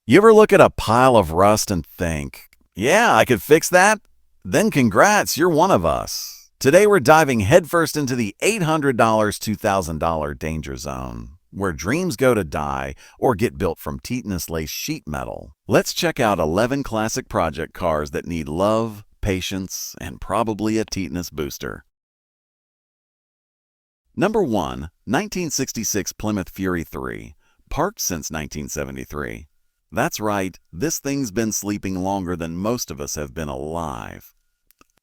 You ever look at a pile of rust and think, yeah, I could fix that? Then congrats, you're one of us. Today we're diving headfirst into the $800 to $1,000 danger zone, where dreams go to die or get built from tetanus-laced sheet metal. Let's check out 11 classic project cars that need love, patience, and probably a tetanus booster. Number 1. 1966 Plymouth Fury 3. Parked since 1973. That's right, this thing's been sleeping longer than most of us have been alive.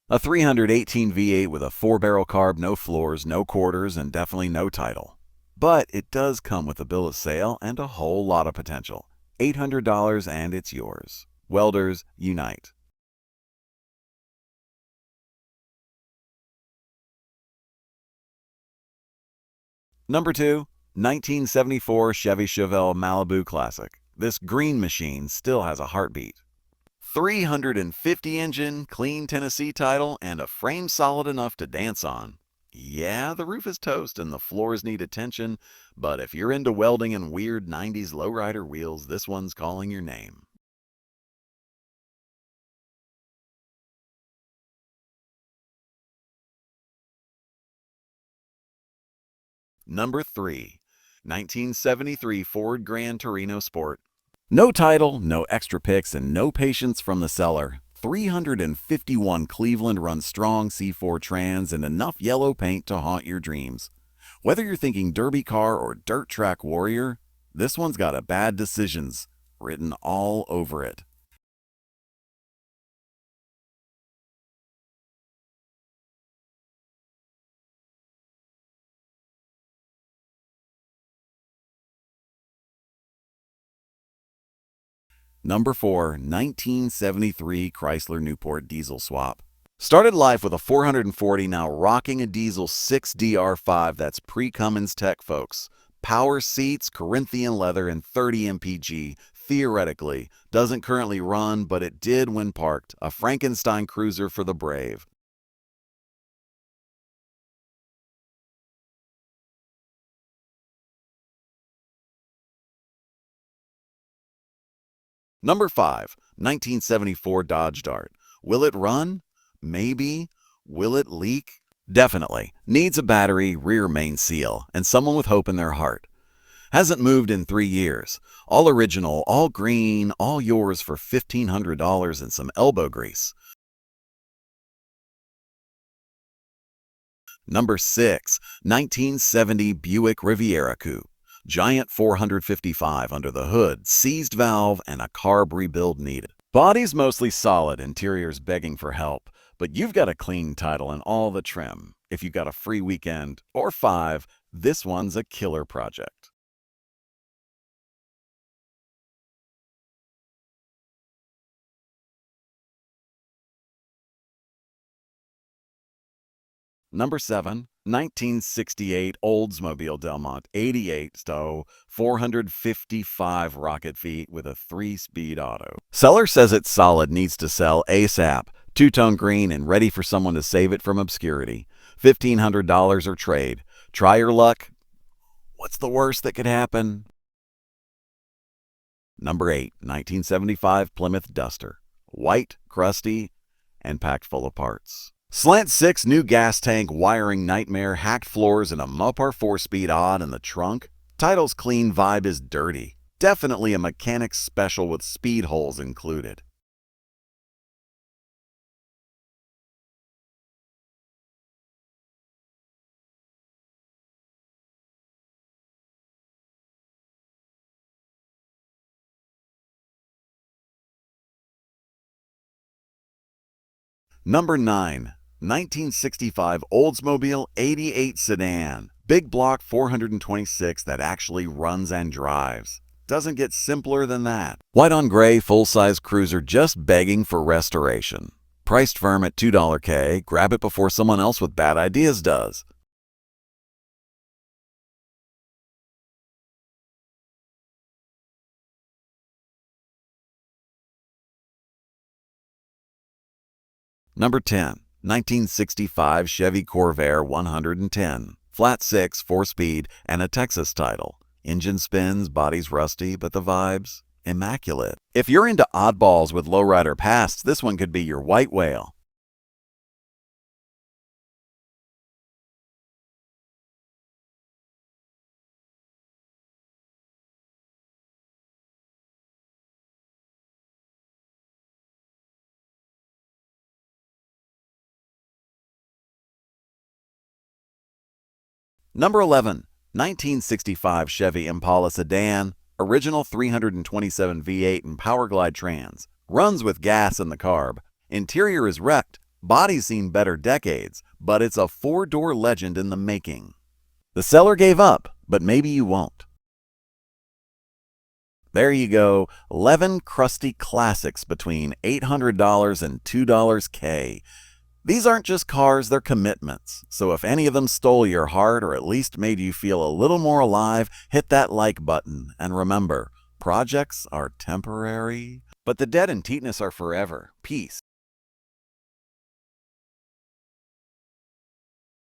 A 318 V8 with a 4-barrel carb, no floors, no quarters, and definitely no title. But it does come with a bill of sale and a whole lot of potential. $800 and it's yours. Welders, unite. Number 2. 1974 Chevy Chevelle Malibu Classic. This green machine still has a heartbeat. 350 engine, clean Tennessee title, and a frame solid enough to dance on. Yeah, the roof is toast and the floors need attention, but if you're into welding and weird 90s lowrider wheels, this one's calling your name. Number 3. 1973 Ford Grand Torino Sport. No title, no extra picks, and no patience from the seller. 351 Cleveland runs strong C4 trans and enough yellow paint to haunt your dreams. Whether you're thinking derby car or dirt track warrior, this one's got a bad decisions written all over it. Number 4. 1973 Chrysler Newport Diesel Swap. Started life with a 440, now rocking a diesel 6DR5 that's pre-Cummins tech, folks. Power seats, Corinthian leather, and 30 mpg. Theoretically, doesn't currently run, but it did when parked. A Frankenstein cruiser for the brave. Number 5. 1974 Dodge Dart. Will it run? Maybe. Will it leak? Definitely. Needs a battery, rear main seal, and someone with hope in their heart. Hasn't moved in 3 years. All original, all green, all yours for $1,500 and some elbow grease. Number 6. 1970 Buick Riviera Coupe. Giant 455 under the hood, seized valve, and a carb rebuild needed. Body's mostly solid, interior's begging for help, but you've got a clean title and all the trim. If you got a free weekend, or 5, this one's a killer project. Number 7. 1968 Oldsmobile Delmont 88 stow 455 rocket feet with a 3-speed auto. Seller says it's solid, needs to sell ASAP. Two-tone green and ready for someone to save it from obscurity. $1,500 or trade. Try your luck. What's the worst that could happen? Number 8. 1975 Plymouth Duster. White, crusty, and packed full of parts. Slant 6 new gas tank wiring nightmare, hacked floors, and a Mopar 4-speed odd in the trunk. Title's clean, vibe is dirty. Definitely a mechanic's special with speed holes included. Number 9. 1965 Oldsmobile 88 Sedan. Big block 426 that actually runs and drives. Doesn't get simpler than that. White on gray, full-size cruiser just begging for restoration. Priced firm at $2K, grab it before someone else with bad ideas does. Number 10. 1965 Chevy Corvair 110. Flat 6, 4-speed, and a Texas title. Engine spins, body's rusty, but the vibes? immaculate. If you're into oddballs with lowrider pasts, this one could be your white whale. Number 11. 1965 Chevy Impala Sedan, original 327 V8 and Powerglide trans. Runs with gas in the carb. Interior is wrecked. Body's seen better decades, but it's a four-door legend in the making. The seller gave up, but maybe you won't. There you go, 11 crusty classics between $800 and $2K. These aren't just cars, they're commitments. So if any of them stole your heart or at least made you feel a little more alive, hit that like button. And remember, projects are temporary, but the dead and tetanus are forever. Peace.